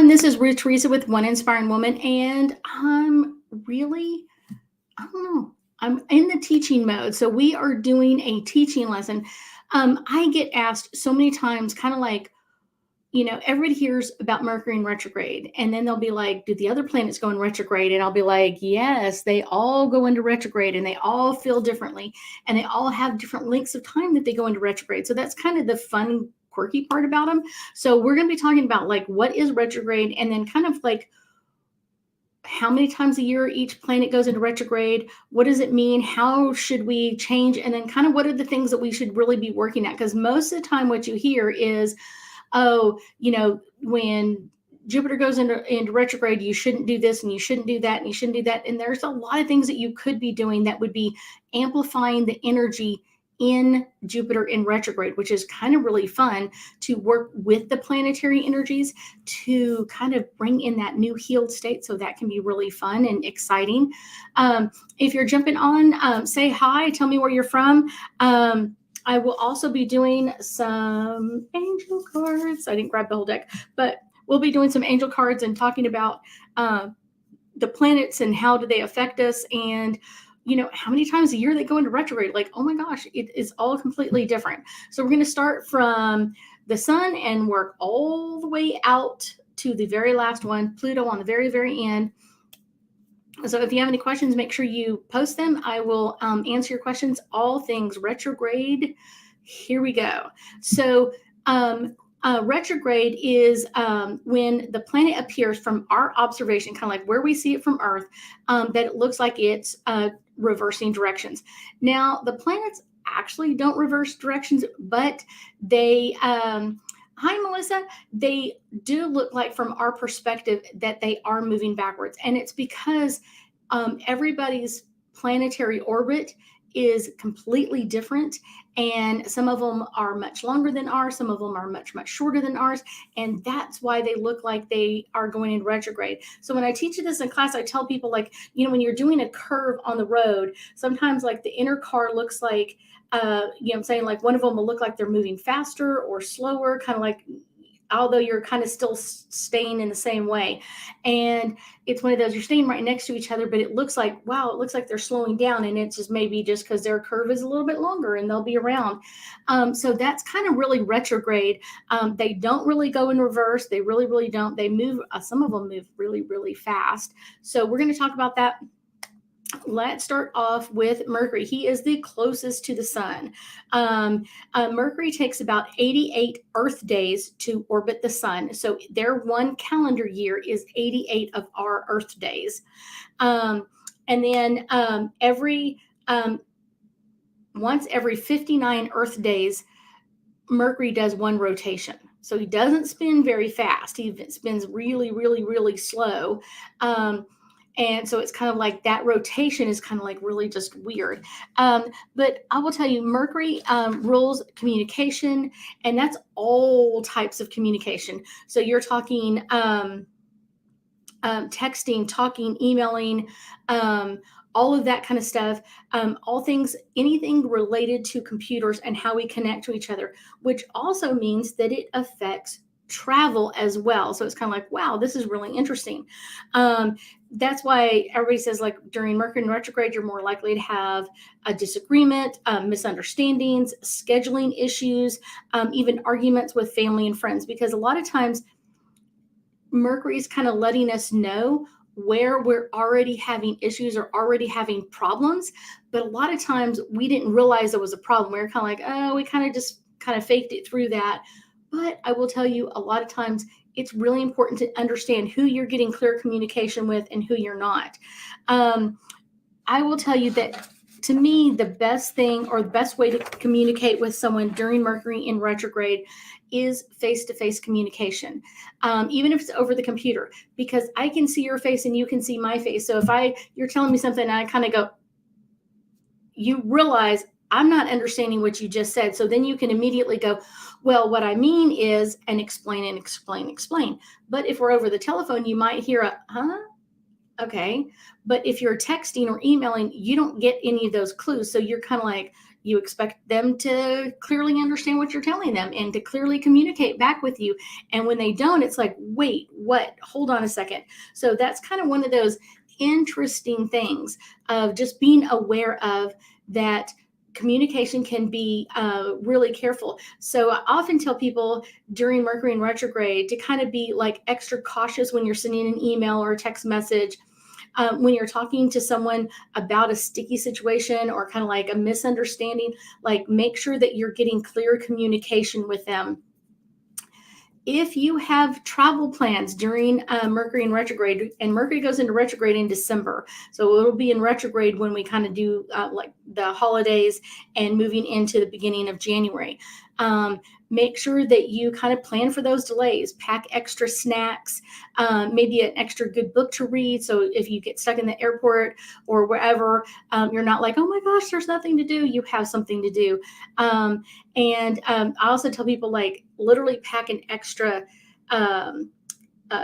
everyone. This is Ruth Theresa with One Inspiring Woman, and I don't know, I'm in the teaching mode. So we are doing a teaching lesson. I get asked so many times, kind of like, everybody hears about Mercury in retrograde, and then they'll be like, do the other planets go in retrograde? And I'll be like, yes, they all go into retrograde, and they all feel differently, and they all have different lengths of time that they go into retrograde. So that's kind of the fun, quirky part about them. So we're going to be talking about like what is retrograde, and then kind of like how many times a year each planet goes into retrograde. What does it mean? How should we change? And then kind of what are the things that we should really be working at? Because most of the time what you hear is, oh, when Jupiter goes into retrograde, you shouldn't do this and you shouldn't do that and you shouldn't do that. And there's a lot of things that you could be doing that would be amplifying the energy in Jupiter in retrograde, which is kind of really fun to work with the planetary energies to kind of bring in that new healed state. So that can be really fun and exciting. If you're jumping on, say hi, tell me where you're from. I will also be doing some angel cards. I didn't grab the whole deck, but we'll be doing some angel cards and talking about the planets and how do they affect us, and how many times a year they go into retrograde. Like, oh my gosh, it is all completely different. So we're going to start from the sun and work all the way out to the very last one, Pluto, on the very, very end. So if you have any questions, make sure you post them. I will answer your questions. All things retrograde. Here we go. So retrograde is when the planet appears from our observation, kind of like where we see it from Earth, that it looks like it's reversing directions. Now, the planets actually don't reverse directions, but they hi, Melissa. They do look like, from our perspective, that they are moving backwards. And it's because everybody's planetary orbit is completely different. And some of them are much longer than ours. Some of them are much, much shorter than ours. And that's why they look like they are going in retrograde. So when I teach this in class, I tell people, like, when you're doing a curve on the road, sometimes like the inner car looks like, I'm saying, like, one of them will look like they're moving faster or slower, kind of like, although you're kind of still staying in the same way. And it's one of those, you're staying right next to each other, but it looks like, wow, it looks like they're slowing down. And it's just maybe just because their curve is a little bit longer and they'll be around. So that's kind of really retrograde. They don't really go in reverse. They really, really don't. They move, some of them move really, really fast. So we're going to talk about that. Let's start off with Mercury. He is the closest to the sun. Mercury takes about 88 Earth days to orbit the sun. So their one calendar year is 88 of our Earth days. And then once every 59 Earth days, Mercury does one rotation. So he doesn't spin very fast. He spins really, really, really slow. And so it's kind of like that rotation is kind of like really just weird. But I will tell you, Mercury rules communication, and that's all types of communication. So you're talking texting, talking, emailing, all of that kind of stuff, anything related to computers and how we connect to each other, which also means that it affects travel as well. So it's kind of like, wow, this is really interesting. That's why everybody says, like, during Mercury in retrograde, you're more likely to have a disagreement, misunderstandings, scheduling issues, even arguments with family and friends, because a lot of times Mercury is kind of letting us know where we're already having issues or already having problems. But a lot of times we didn't realize there was a problem. We were kind of like, oh, we kind of faked it through that. But I will tell you, a lot of times it's really important to understand who you're getting clear communication with and who you're not. I will tell you that, to me, the best thing or the best way to communicate with someone during Mercury in retrograde is face-to-face communication, even if it's over the computer, because I can see your face and you can see my face. So if you're telling me something and I kind of go, you realize I'm not understanding what you just said. So then you can immediately go, well, what I mean is, and explain and explain, explain. But if we're over the telephone, you might hear a, huh? Okay. But if you're texting or emailing, you don't get any of those clues. So you're kind of like, you expect them to clearly understand what you're telling them and to clearly communicate back with you. And when they don't, it's like, wait, what? Hold on a second. So that's kind of one of those interesting things of just being aware of that. Communication can be really careful. So I often tell people during Mercury in retrograde to kind of be like extra cautious when you're sending an email or a text message. When you're talking to someone about a sticky situation or kind of like a misunderstanding, like make sure that you're getting clear communication with them. If you have travel plans during Mercury in retrograde, and Mercury goes into retrograde in December, so it'll be in retrograde when we kind of do like the holidays and moving into the beginning of January. Make sure that you kind of plan for those delays, pack extra snacks, maybe an extra good book to read. So if you get stuck in the airport or wherever, you're not like, oh my gosh, there's nothing to do. You have something to do. I also tell people like literally pack an extra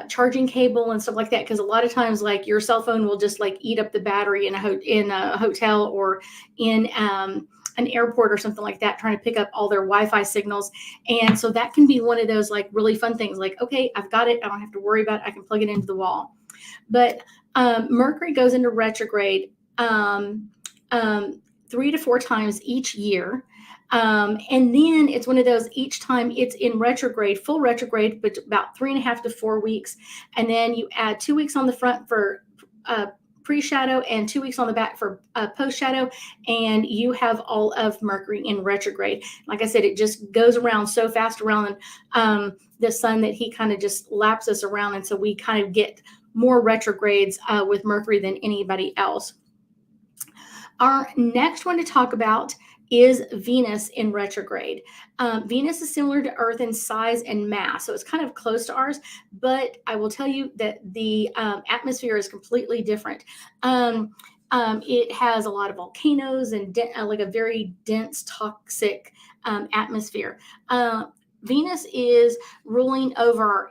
charging cable and stuff like that, because a lot of times like your cell phone will just like eat up the battery in a hotel or in an airport or something like that, trying to pick up all their Wi-Fi signals. And so that can be one of those like really fun things, like, okay, I've got it, I don't have to worry about it, I can plug it into the wall. But Mercury goes into retrograde 3 to 4 times each year. And then it's one of those, each time it's in retrograde, full retrograde, but about 3.5 to 4 weeks. And then you add 2 weeks on the front for pre-shadow and 2 weeks on the back for post-shadow. And you have all of Mercury in retrograde. Like I said, it just goes around so fast around the sun that he kind of just laps us around. And so we kind of get more retrogrades with Mercury than anybody else. Our next one to talk about is Venus in retrograde. Venus is similar to Earth in size and mass, so it's kind of close to ours, but I will tell you that the atmosphere is completely different. It has a lot of volcanoes and like a very dense, toxic atmosphere. Venus is ruling over our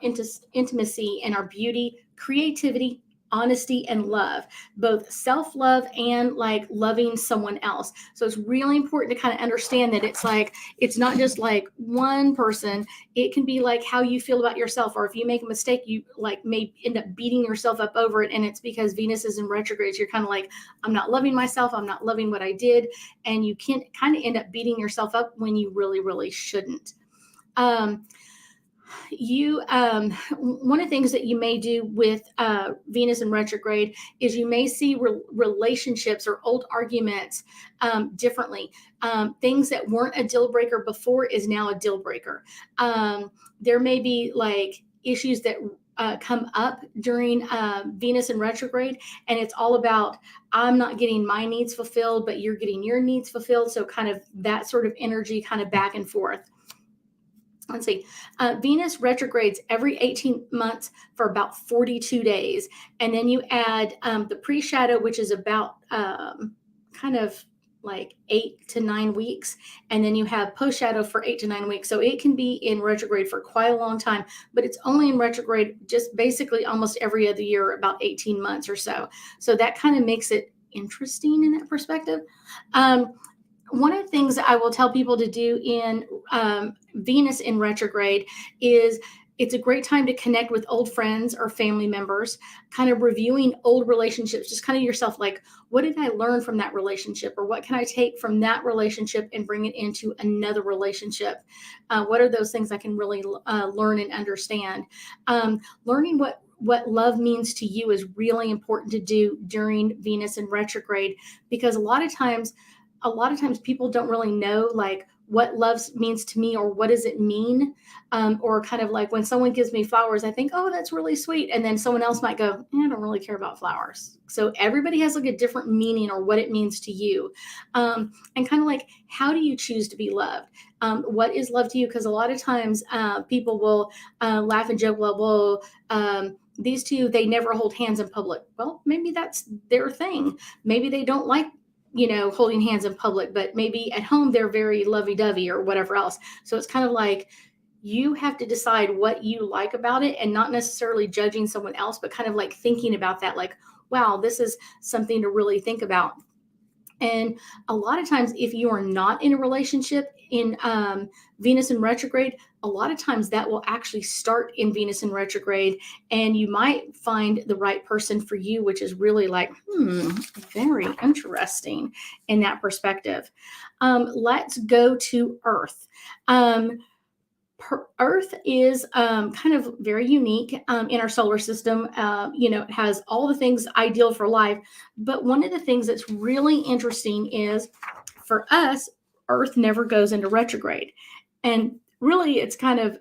intimacy and our beauty, creativity, honesty, and love, both self-love and like loving someone else. So it's really important to kind of understand that it's like, it's not just like one person. It can be like how you feel about yourself, or if you make a mistake, you like may end up beating yourself up over it. And it's because Venus is in retrograde. So you're kind of like, I'm not loving myself. I'm not loving what I did. And you can kind of end up beating yourself up when you really, really shouldn't. One of the things that you may do with Venus in retrograde is you may see relationships or old arguments differently. Things that weren't a deal breaker before is now a deal breaker. There may be like issues that come up during Venus in retrograde, and it's all about, I'm not getting my needs fulfilled, but you're getting your needs fulfilled. So kind of that sort of energy kind of back and forth. Let's see, Venus retrogrades every 18 months for about 42 days. And then you add the pre-shadow, which is about kind of like 8 to 9 weeks. And then you have post-shadow for 8 to 9 weeks. So it can be in retrograde for quite a long time, but it's only in retrograde just basically almost every other year, about 18 months or so. So that kind of makes it interesting in that perspective. One of the things that I will tell people to do in Venus in retrograde is it's a great time to connect with old friends or family members, kind of reviewing old relationships, just kind of yourself, like, what did I learn from that relationship? Or what can I take from that relationship and bring it into another relationship? What are those things I can really learn and understand? Learning what love means to you is really important to do during Venus in retrograde, because a lot of times people don't really know like what love means to me, or what does it mean? Or kind of like when someone gives me flowers, I think, oh, that's really sweet. And then someone else might go, I don't really care about flowers. So everybody has like a different meaning or what it means to you. And kind of like, how do you choose to be loved? What is love to you? Because a lot of times people will laugh and joke, well, these two, they never hold hands in public. Well, maybe that's their thing. Maybe they don't like holding hands in public, but maybe at home they're very lovey-dovey or whatever else. So it's kind of like you have to decide what you like about it, and not necessarily judging someone else, but kind of like thinking about that, like, wow, this is something to really think about. And a lot of times, if you are not in a relationship in Venus in retrograde, a lot of times that will actually start in Venus in retrograde, and you might find the right person for you, which is really like, very interesting in that perspective. Let's go to Earth. Earth is kind of very unique in our solar system. It has all the things ideal for life. But one of the things that's really interesting is for us, Earth never goes into retrograde. And really, it's kind of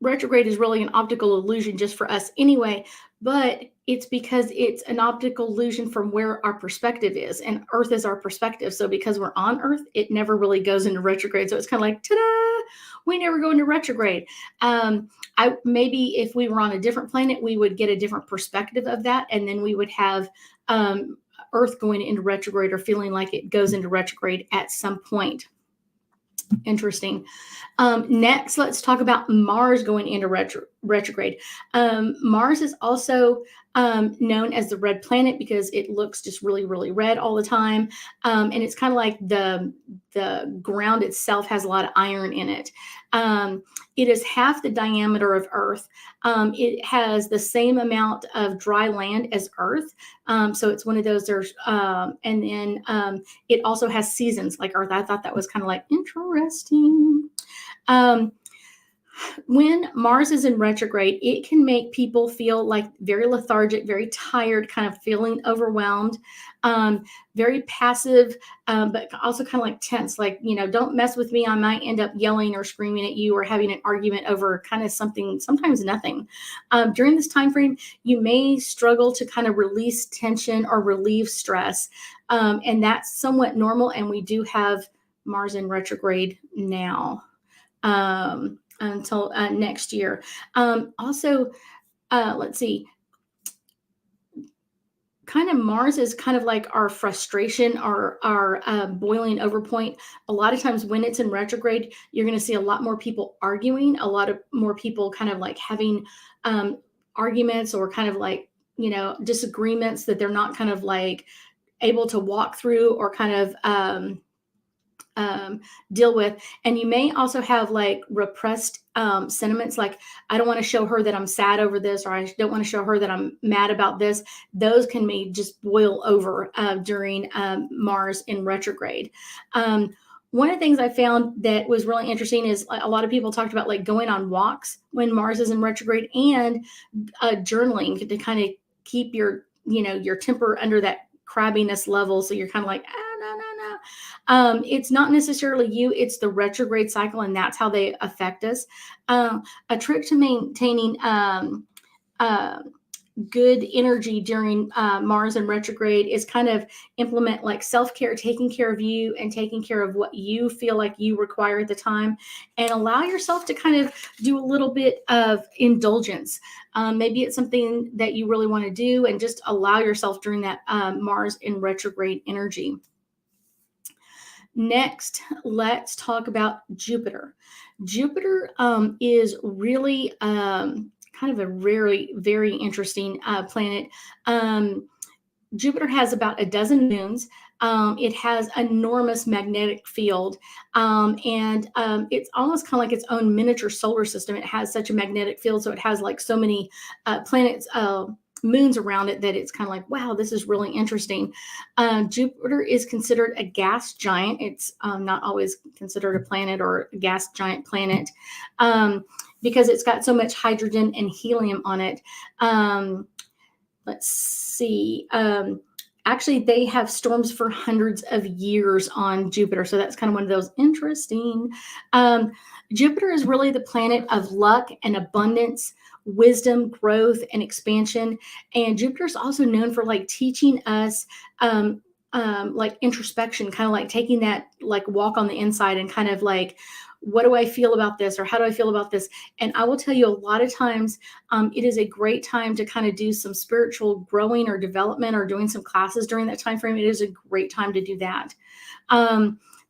retrograde is really an optical illusion just for us anyway, but it's because it's an optical illusion from where our perspective is, and Earth is our perspective. So because we're on Earth, it never really goes into retrograde. So it's kind of like, ta-da, we never go into retrograde. I maybe if we were on a different planet, we would get a different perspective of that, and then we would have Earth going into retrograde or feeling like it goes into retrograde at some point. Interesting. Next, let's talk about Mars going into retrograde. Mars is also known as the red planet because it looks just really, really red all the time. And it's kind of like the ground itself has a lot of iron in it. It is half the diameter of Earth. It has the same amount of dry land as Earth. So it's one of those, and then it also has seasons like Earth. I thought that was kind of like interesting. When Mars is in retrograde, it can make people feel like very lethargic, very tired, kind of feeling overwhelmed, very passive, but also kind of like tense. Like, don't mess with me. I might end up yelling or screaming at you or having an argument over kind of something, sometimes nothing. During this time frame, you may struggle to kind of release tension or relieve stress. And that's somewhat normal. And we do have Mars in retrograde now. Until next year. Also, let's see, kind of Mars is kind of like our frustration, our boiling over point. A lot of times when it's in retrograde, you're going to see a lot more people arguing, a lot of more people kind of like having arguments or kind of like, disagreements that they're not kind of like able to walk through or kind of deal with. And you may also have like repressed sentiments like, I don't want to show her that I'm sad over this, or I don't want to show her that I'm mad about this. Those can be just boil over during Mars in retrograde. One of the things I found that was really interesting is a lot of people talked about like going on walks when Mars is in retrograde, and journaling to kind of keep your temper under that crabbiness level. So you're kind of like, no. It's not necessarily you, it's the retrograde cycle, and that's how they affect us. A trick to maintaining good energy during Mars and retrograde is kind of implement like self-care, taking care of you and taking care of what you feel like you require at the time, and allow yourself to kind of do a little bit of indulgence. Maybe it's something that you really want to do, and just allow yourself during that Mars in retrograde energy. Next, let's talk about Jupiter. Jupiter is really kind of a very, very interesting planet. Jupiter has about a dozen moons. It has enormous magnetic field, and it's almost kind of like its own miniature solar system. It has such a magnetic field, so it has like so many planets, moons around it, that it's kind of like, wow, this is really interesting. Jupiter is considered a gas giant. It's not always considered a planet or a gas giant planet because it's got so much hydrogen and helium on it. Let's see. Actually, they have storms for hundreds of years on Jupiter. So that's kind of one of those interesting. Jupiter is really the planet of luck and abundance, wisdom, growth, and expansion. And Jupiter is also known for like teaching us like introspection, kind of like taking that like walk on the inside and kind of like, what do I feel about this, or how do I feel about this? And I will tell you, a lot of times it is a great time to kind of do some spiritual growing or development, or doing some classes during that time frame. It is a great time to do that.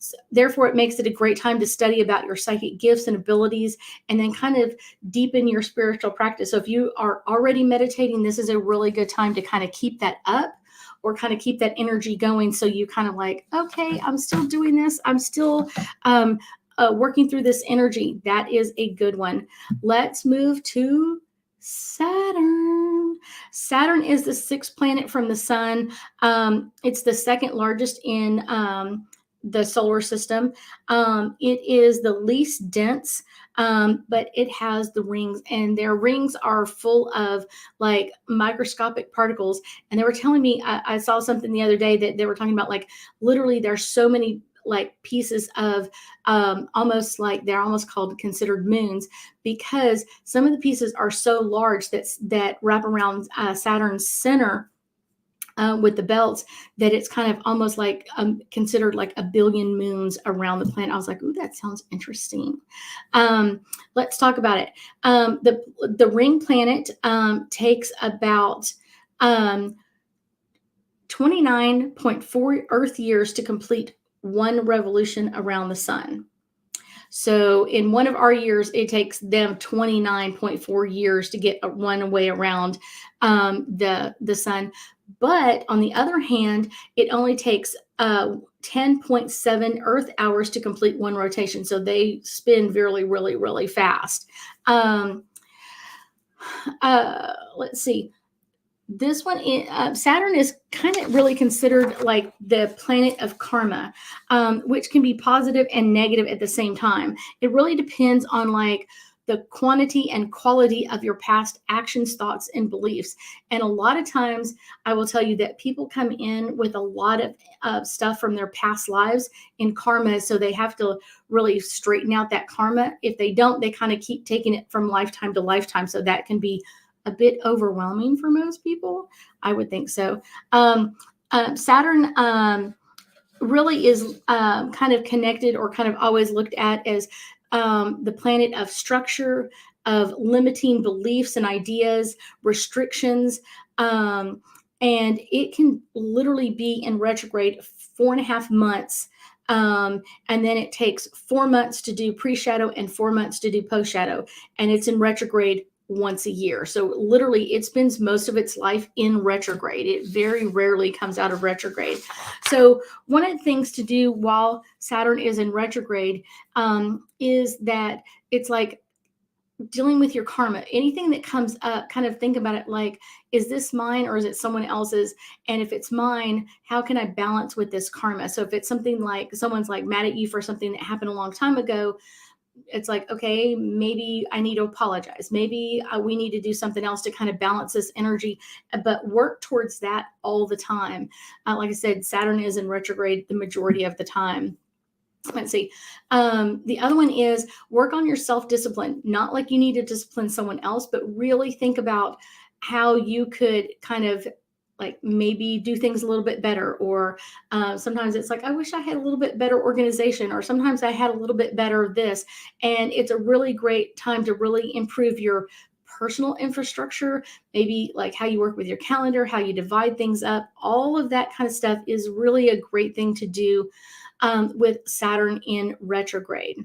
So therefore, it makes it a great time to study about your psychic gifts and abilities, and then kind of deepen your spiritual practice. So if you are already meditating, this is a really good time to kind of keep that up. or kind of keep that energy going. So you kind of like, okay, I'm still doing this. I'm still working through this energy. That is a good one. Let's move to Saturn. Saturn is the sixth planet from the sun. It's the second largest in the solar system. It is the least dense, but it has the rings, and their rings are full of like microscopic particles. And they were telling me, I saw something the other day that they were talking about, like literally there's so many like pieces of almost like they're almost called considered moons, because some of the pieces are so large that wrap around Saturn's center with the belts, that it's kind of almost like considered like a billion moons around the planet. I was like, ooh, that sounds interesting. Let's talk about it. The ring planet takes about 29.4 Earth years to complete one revolution around the sun. So in one of our years, it takes them 29.4 years to get one way around the sun. But on the other hand, it only takes 10.7 Earth hours to complete one rotation. So they spin really, really, really fast. Let's see. This one, Saturn is kind of really considered like the planet of karma, which can be positive and negative at the same time. It really depends on like the quantity and quality of your past actions, thoughts, and beliefs. And a lot of times I will tell you that people come in with a lot of stuff from their past lives in karma. So they have to really straighten out that karma. If they don't, they kind of keep taking it from lifetime to lifetime. So that can be a bit overwhelming for most people. I would think so. Saturn really is kind of connected, or kind of always looked at as the planet of structure, of limiting beliefs and ideas, restrictions. And it can literally be in retrograde 4.5 months. And then it takes 4 months to do pre-shadow and 4 months to do post-shadow. And it's in retrograde once a year. So literally it spends most of its life in retrograde. It very rarely comes out of retrograde. So one of the things to do while Saturn is in retrograde is that it's like dealing with your karma. Anything that comes up, kind of think about it like, is this mine or is it someone else's? And if it's mine, how can I balance with this karma? So if it's something like someone's like mad at you for something that happened a long time ago, it's like, okay, maybe I need to apologize. Maybe we need to do something else to kind of balance this energy, but work towards that all the time. Like I said, Saturn is in retrograde the majority of the time. Let's see. The other one is work on your self-discipline. Not like you need to discipline someone else, but really think about how you could kind of like maybe do things a little bit better. Or sometimes it's like, I wish I had a little bit better organization, or sometimes I had a little bit better of this. And it's a really great time to really improve your personal infrastructure, maybe like how you work with your calendar, how you divide things up. All of that kind of stuff is really a great thing to do with Saturn in retrograde.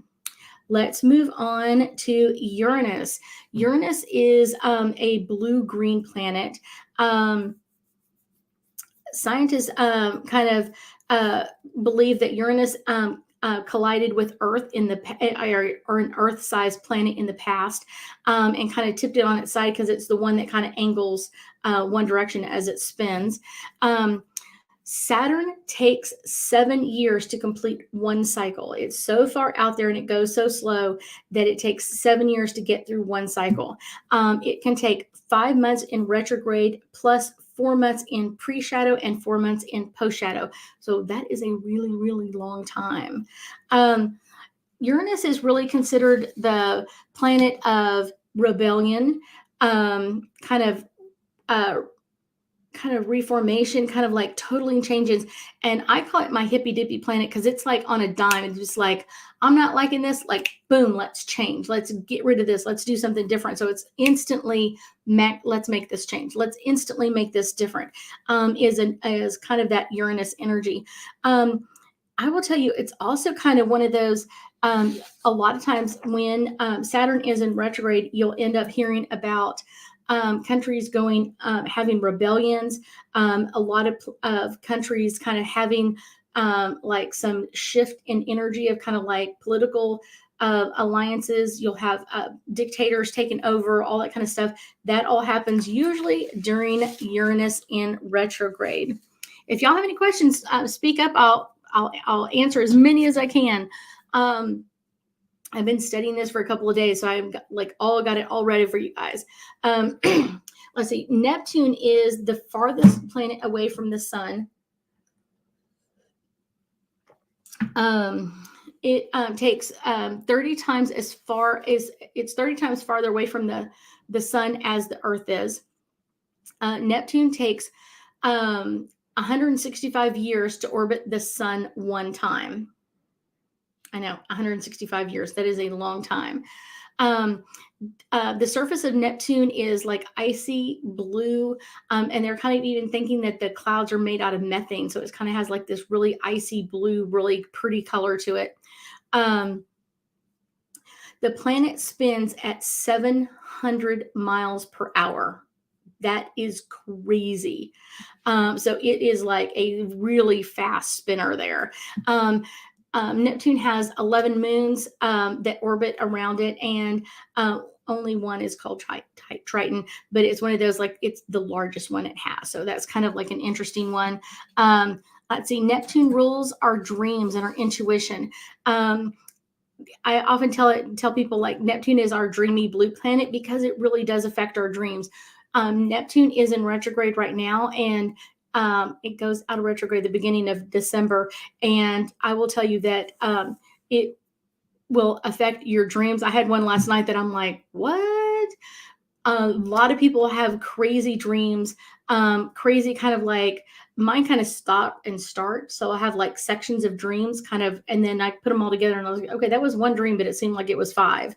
Let's move on to Uranus. Uranus is a blue-green planet. Scientists kind of believe that Uranus collided with Earth in the or an Earth-sized planet in the past, and kind of tipped it on its side because it's the one that kind of angles one direction as it spins. Saturn takes 7 years to complete one cycle. It's so far out there and it goes so slow that it takes 7 years to get through one cycle. It can take 5 months in retrograde plus 4 months in pre-shadow and 4 months in post-shadow. So that is a really, really long time. Uranus is really considered the planet of rebellion, kind of reformation, kind of like totaling changes. And I call it my hippy dippy planet because it's like on a dime. It's just like, I'm not liking this, like, boom, let's change. Let's get rid of this. Let's do something different. So it's instantly, let's make this change. Let's instantly make this different, is kind of that Uranus energy. I will tell you, it's also kind of one of those, a lot of times when Saturn is in retrograde, you'll end up hearing about countries going, having rebellions, a lot of countries kind of having like some shift in energy of kind of like political alliances. You'll have dictators taking over, all that kind of stuff. That all happens usually during Uranus in retrograde. If y'all have any questions, speak up. I'll answer as many as I can. I've been studying this for a couple of days, so I've got it all ready for you guys. Let's see. Neptune is the farthest planet away from the sun. It takes 30 times as far as it's 30 times farther away from the sun as the Earth is. Neptune takes 165 years to orbit the sun one time. I know, 165 years. That is a long time. The surface of Neptune is like icy blue, and they're kind of even thinking that the clouds are made out of methane. So it kind of has like this really icy blue, really pretty color to it. The planet spins at 700 miles per hour. That is crazy. So it is like a really fast spinner there. Neptune has 11 moons that orbit around it, and only one is called Triton, but it's one of those, like, it's the largest one it has. So that's kind of like an interesting one. Let's see, Neptune rules our dreams and our intuition. I often tell people, like, Neptune is our dreamy blue planet because it really does affect our dreams. Neptune is in retrograde right now, and it goes out of retrograde the beginning of December. And I will tell you that it will affect your dreams. I had one last night that I'm like, what? A lot of people have crazy dreams, crazy kind of like, mine kind of stop and start. So I have like sections of dreams kind of, and then I put them all together and I was like, okay, that was one dream, but it seemed like it was five.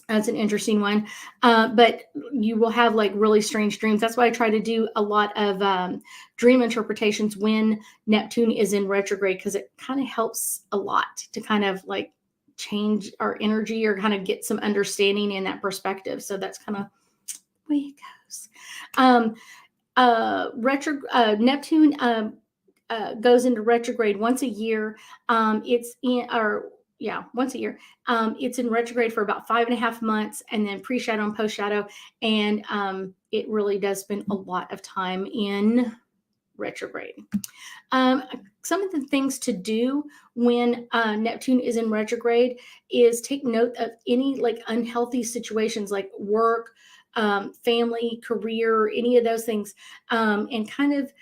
That's an interesting one. But you will have like really strange dreams. That's why I try to do a lot of dream interpretations when Neptune is in retrograde, because it kind of helps a lot to kind of like change our energy or kind of get some understanding in that perspective. So that's kind of the way it goes. Neptune goes into retrograde once a year. Once a year. It's in retrograde for about 5.5 months, and then pre-shadow and post-shadow. And it really does spend a lot of time in retrograde. Some of the things to do when Neptune is in retrograde is take note of any like unhealthy situations, like work, family, career, any of those things, and kind of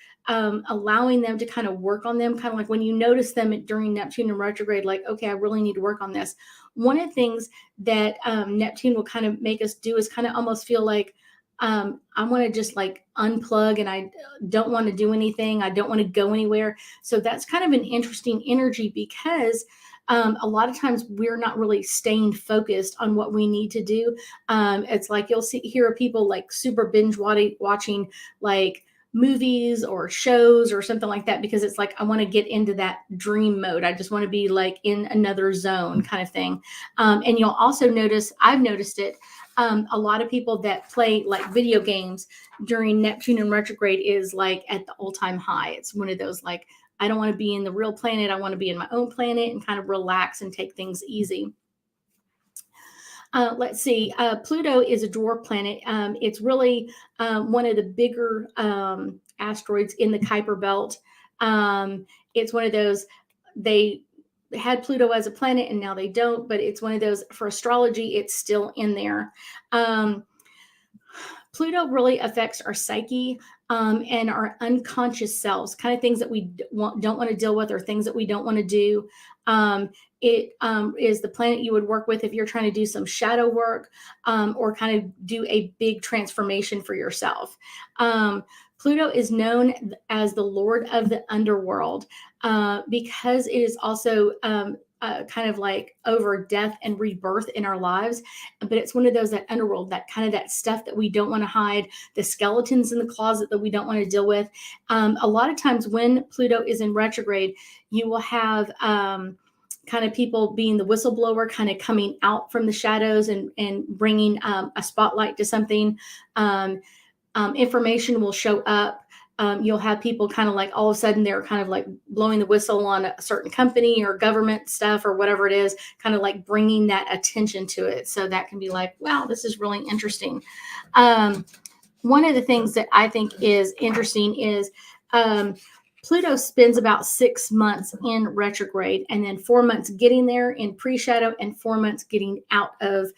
allowing them to kind of work on them, kind of like when you notice them during Neptune and retrograde, like, okay, I really need to work on this. One of the things that Neptune will kind of make us do is kind of almost feel like, I want to just like unplug, and I don't want to do anything. I don't want to go anywhere. So that's kind of an interesting energy, because a lot of times we're not really staying focused on what we need to do. It's like you'll hear people like super binge watching like movies or shows or something like that, because it's like, I want to get into that dream mode. I just want to be like in another zone kind of thing. And you'll also notice, I've noticed it, a lot of people that play like video games during Neptune and retrograde is like at the all-time high. It's one of those, like, I don't want to be in the real planet. I want to be in my own planet and kind of relax and take things easy. Let's see. Pluto is a dwarf planet. It's really one of the bigger asteroids in the Kuiper Belt. It's one of those, they had Pluto as a planet and now they don't, but it's one of those, for astrology, it's still in there. Pluto really affects our psyche and our unconscious selves, kind of things that we don't want to deal with, or things that we don't want to do. It is the planet you would work with if you're trying to do some shadow work, or kind of do a big transformation for yourself. Pluto is known as the Lord of the underworld because it is also kind of like over death and rebirth in our lives. But it's one of those, that underworld, that kind of that stuff that we don't want to hide, the skeletons in the closet that we don't want to deal with. A lot of times when Pluto is in retrograde, you will have kind of people being the whistleblower, kind of coming out from the shadows and bringing a spotlight to something. Information will show up. You'll have people kind of like all of a sudden they're kind of like blowing the whistle on a certain company or government stuff or whatever it is, kind of like bringing that attention to it. So that can be like, wow, this is really interesting. One of the things that I think is interesting is Pluto spends about 6 months in retrograde, and then 4 months getting there in pre-shadow and 4 months getting out of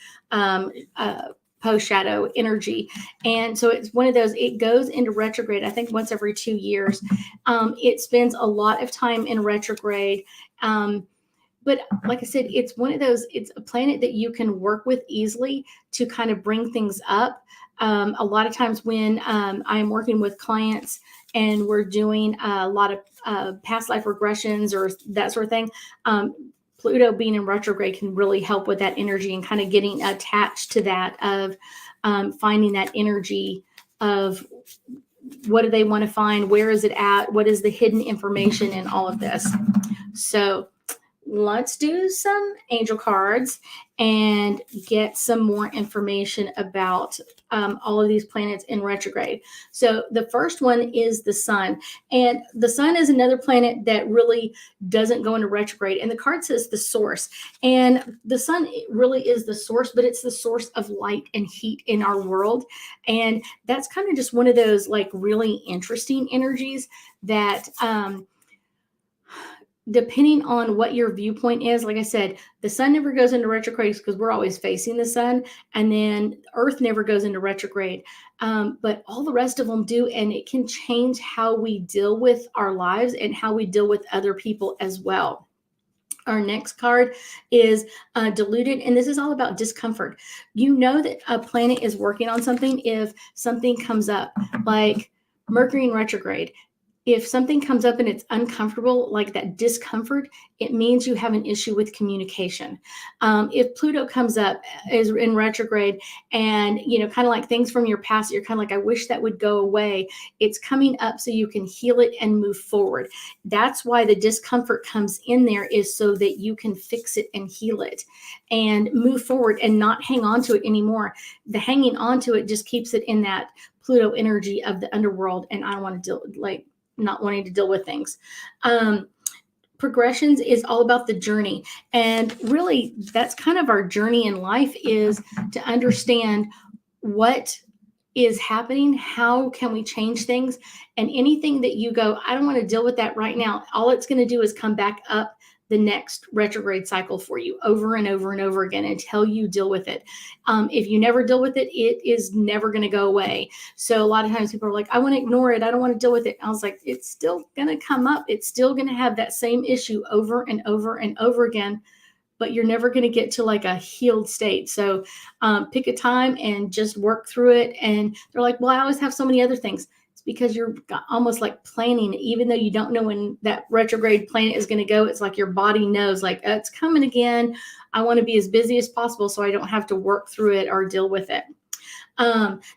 post-shadow energy. And so it's one of those, it goes into retrograde, I think once every 2 years. It spends a lot of time in retrograde. But like I said, it's one of those, it's a planet that you can work with easily to kind of bring things up. A lot of times when I'm working with clients and we're doing a lot of past life regressions or that sort of thing, Pluto being in retrograde can really help with that energy and kind of getting attached to that of finding that energy of what do they want to find, where is it at, what is the hidden information in all of this. So let's do some angel cards and get some more information about all of these planets in retrograde. So the first one is the sun. And the sun is another planet that really doesn't go into retrograde. And the card says the source. And the sun really is the source, but it's the source of light and heat in our world. And that's kind of just one of those like really interesting energies that depending on what your viewpoint is, like I said, the sun never goes into retrograde because we're always facing the sun, and then Earth never goes into retrograde. But all the rest of them do, and it can change how we deal with our lives and how we deal with other people as well. Our next card is diluted, and this is all about discomfort. You know that a planet is working on something if something comes up, like Mercury in retrograde. If something comes up and it's uncomfortable, like that discomfort, it means you have an issue with communication. If Pluto comes up is in retrograde and, kind of like things from your past, you're kind of like, I wish that would go away. It's coming up so you can heal it and move forward. That's why the discomfort comes in there, is so that you can fix it and heal it and move forward and not hang on to it anymore. The hanging on to it just keeps it in that Pluto energy of the underworld. And I don't want to not wanting to deal with things. Progressions is all about the journey. And really, that's kind of our journey in life, is to understand what is happening, how can we change things, and anything that you go, I don't want to deal with that right now, all it's going to do is come back up the next retrograde cycle for you over and over and over again until you deal with it. If you never deal with it, it is never going to go away. So a lot of times people are like, I want to ignore it, I don't want to deal with it. I was like, it's still going to come up. It's still going to have that same issue over and over and over again, but you're never going to get to like a healed state. So pick a time and just work through it. And they're like, well, I always have so many other things. Because you're almost like planning, even though you don't know when that retrograde planet is going to go. It's like your body knows, like, it's coming again. I want to be as busy as possible so I don't have to work through it or deal with it.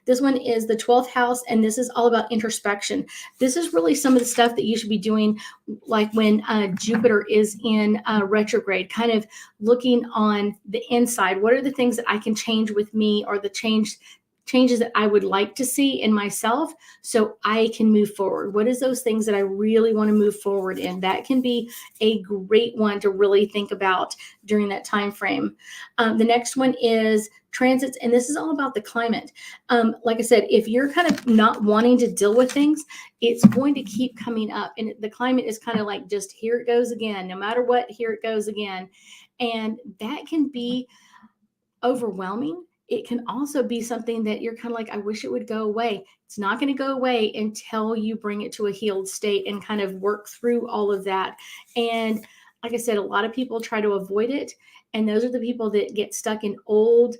This one is the 12th house, and this is all about introspection. This is really some of the stuff that you should be doing, like when Jupiter is in retrograde, kind of looking on the inside. What are the things that I can change with me, or the changes that I would like to see in myself so I can move forward? What is those things that I really want to move forward in? That can be a great one to really think about during that time frame. The next one is transits, and this is all about the climate. Like I said, if you're kind of not wanting to deal with things, it's going to keep coming up, and the climate is kind of like, just here it goes again. No matter what, here it goes again. And that can be overwhelming. It can also be something that you're kind of like, I wish it would go away. It's not going to go away until you bring it to a healed state and kind of work through all of that. And like I said, a lot of people try to avoid it. And those are the people that get stuck in old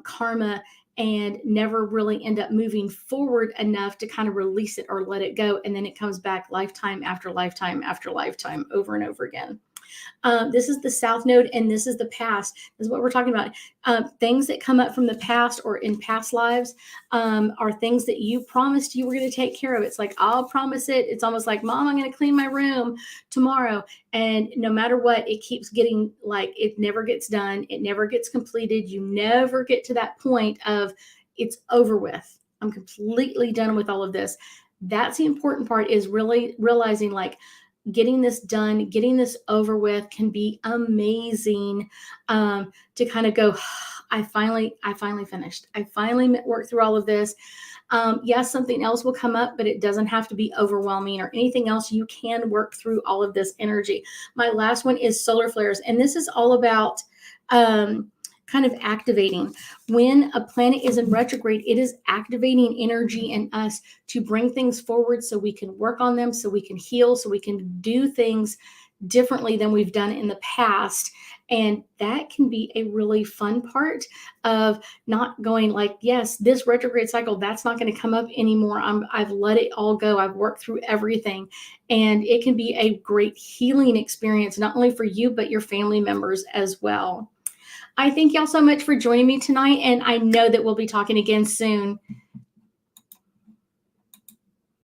karma and never really end up moving forward enough to kind of release it or let it go. And then it comes back lifetime after lifetime after lifetime over and over again. This is the South Node, and this is the past. This is what we're talking about. Things that come up from the past or in past lives are things that you promised you were going to take care of. It's like, I'll promise it. It's almost like, Mom, I'm going to clean my room tomorrow. And no matter what, it keeps getting like, it never gets done. It never gets completed. You never get to that point of it's over with. I'm completely done with all of this. That's the important part, is really realizing like, getting this done, getting this over with can be amazing, to kind of go, I finally finished. I finally worked through all of this. Yes, something else will come up, but it doesn't have to be overwhelming or anything else. You can work through all of this energy. My last one is solar flares. And this is all about kind of activating. When a planet is in retrograde, it is activating energy in us to bring things forward so we can work on them, so we can heal, so we can do things differently than we've done in the past. And that can be a really fun part of not going like, yes, this retrograde cycle, that's not going to come up anymore. I've let it all go. I've worked through everything. And it can be a great healing experience, not only for you, but your family members as well. I thank y'all so much for joining me tonight, and I know that we'll be talking again soon.